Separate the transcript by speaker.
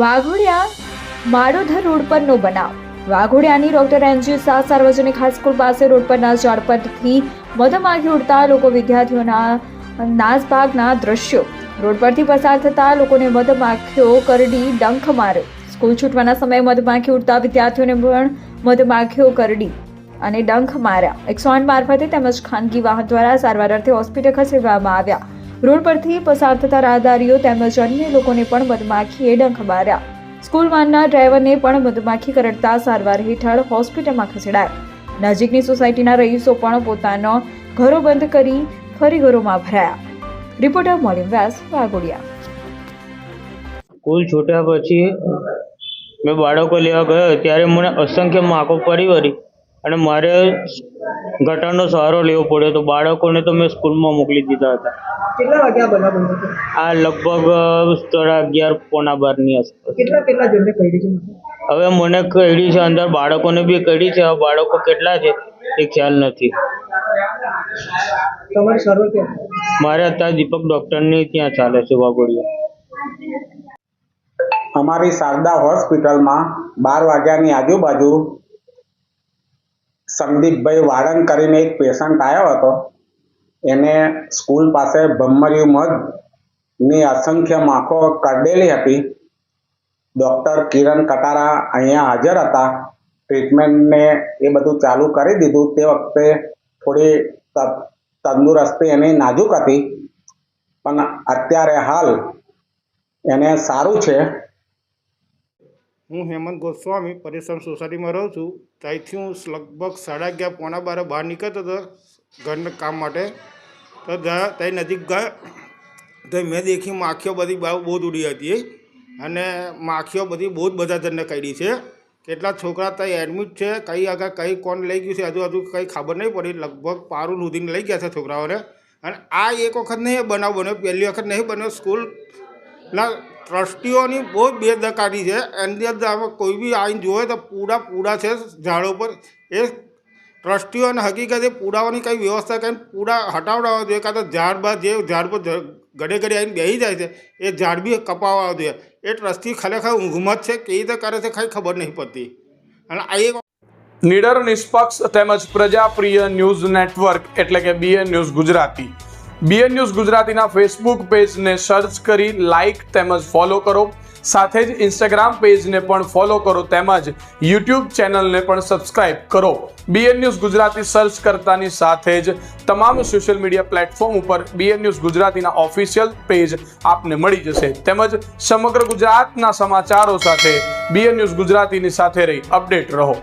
Speaker 1: Waghodia માડોધર road પરનો બનાવ. વાઘોડિયાની doctor NG Shah સાર્વજનિક હાઈસ્કૂલ પાસે રોડ પરના ઝાડ પરથી મધમાખી ઉડતા લોકો વિદ્યાર્થીઓના નાસભાગના દ્રશ્યો. રોડ પરથી પસાર થતા લોકોને મધમાખીઓ કરડી ડંખ માર્યો. સ્કૂલ છૂટવાના સમયે મધમાખી ઉડતા વિદ્યાર્થીઓને પણ મધમાખીઓ કરડી અને ડંખ માર્યા. 108 મારફતે તેમજ ખાનગી વાહન દ્વારા સારવાર અર્થે હોસ્પિટલ ખસેડવામાં આવ્યા. રોડ પરથી પસાર થતા રાહદારીઓ તેમજ અન્ય લોકોને પણ મધમાખીએ ડંખ માર્યા. સ્કૂલ વાનના ડ્રાઈવરને પણ મધમાખી કરડતા સારવાર હેઠળ હોસ્પિટલમાં ખસેડાયા. નજીકની સોસાયટીના રહીશો પણ પોતાનો ઘરો બંધ કરી ફરી ઘરોમાં ભરાયા. Reporter morning west, Waghodia.
Speaker 2: School છૂટ્યા પછી મેં બાળકો લેવા ગયો ત્યારે મને અસંખ્ય માખો પડી વળી અને મારે ગટરનો સહારો લેવો પડ્યો. તો બાળકોને તો મેં સ્કૂલમાં મોકલી દીધા હતા.
Speaker 3: કેટલા વાગ્યા બનાવ?
Speaker 2: આ લગભગ 11:30 પોણા 12ની આસપાસ.
Speaker 3: કેટલા જણને કરી છે?
Speaker 2: હવે મને કઈડી છે, અંદર બાળકોને બી કઈડી છે. હવે બાળકો કેટલા છે એ ખ્યાલ નથી.
Speaker 3: તમારી સર્વે ક્યાં?
Speaker 2: મારે અત્યારે દીપક ડૉક્ટરની ત્યાં ચાલે છે વાઘોડિયા.
Speaker 4: અમારી શારદા હોસ્પિટલમાં 12 વાગ્યાની આજુબાજુ સંદીપભાઈ વાળંદ કરીને એક પેશન્ટ આવ્યો હતો. એને સ્કૂલ પાસે ભમરિયું મધની અસંખ્ય માખો કરડેલી હતી. ડૉક્ટર કિરણ કટારા અહીંયા હાજર હતા. ટ્રીટમેન્ટને એ બધું ચાલુ કરી દીધું. તે વખતે થોડી તંદુરસ્તી એની નાજુક હતી, પણ અત્યારે હાલ એને સારું છે.
Speaker 5: હું હેમંત ગોસ્વામી પરેશાન સોસાયટીમાં રહું છું. ત્યાંથી હું લગભગ 11:30 પોણા 12 બહાર નીકળતો હતો ઘરના કામ માટે. તો ત્યાં નજીક ગયો તો મેં દેખી માખીઓ બધી બહુ જ ઉડી હતી અને માખીઓ બધી બહુ જ બધા જણને કરડી છે. કેટલા છોકરા ત્યાં એડમિટ છે, કઈ આગળ કઈ કોણ લઈ ગયું છે હજુ કંઈ ખબર નહીં પડી. લગભગ પારું લૂધીને લઈ ગયા છે છોકરાઓને. અને આ એક વખત નહીં બનાવ બન્યો, પહેલી વખત નહીં બન્યો. સ્કૂલના ટ્રસ્ટીઓની બહુ જ બેદરકારી છે. એની અંદર કોઈ બી આવીને જોવે તો પૂડા છે ઝાડો પર. એ ટ્રસ્ટીઓને હકીકતે પૂડાઓની કંઈ વ્યવસ્થા કરીને પૂડા હટાવડાવવા જોઈએ, કાં તો જે ઝાડ પર ઘડે આવીને બેસી જાય છે એ ઝાડ બી કપાવવા જોઈએ. એ ટ્રસ્ટી ખરેખર ઊંઘમાં જ છે, કેવી રીતે કરે છે કંઈ ખબર નહીં પડતી. અને આ એક
Speaker 6: નિડર, નિષ્પક્ષ તેમજ પ્રજાપ્રિય ન્યૂઝ નેટવર્ક એટલે કે BN news Gujarati. BN news ગુજરાતીના ફેસબુક પેજને સર્ચ કરી લાઇક તેમજ ફોલો કરો. સાથે જ ઇન્સ્ટાગ્રામ પેજને પણ ફોલો કરો તેમજ યુટ્યુબ ચેનલને પણ સબસ્ક્રાઇબ કરો. BN ન્યૂઝ ગુજરાતી સર્ચ કરતાની સાથે જ તમામ સોશિયલ મીડિયા પ્લેટફોર્મ ઉપર BN ન્યૂઝ ગુજરાતીના ઓફિશિયલ પેજ આપને મળી જશે. તેમજ સમગ્ર ગુજરાતના સમાચારો સાથે BN ન્યૂઝ ગુજરાતીની સાથે રહી અપડેટ રહો.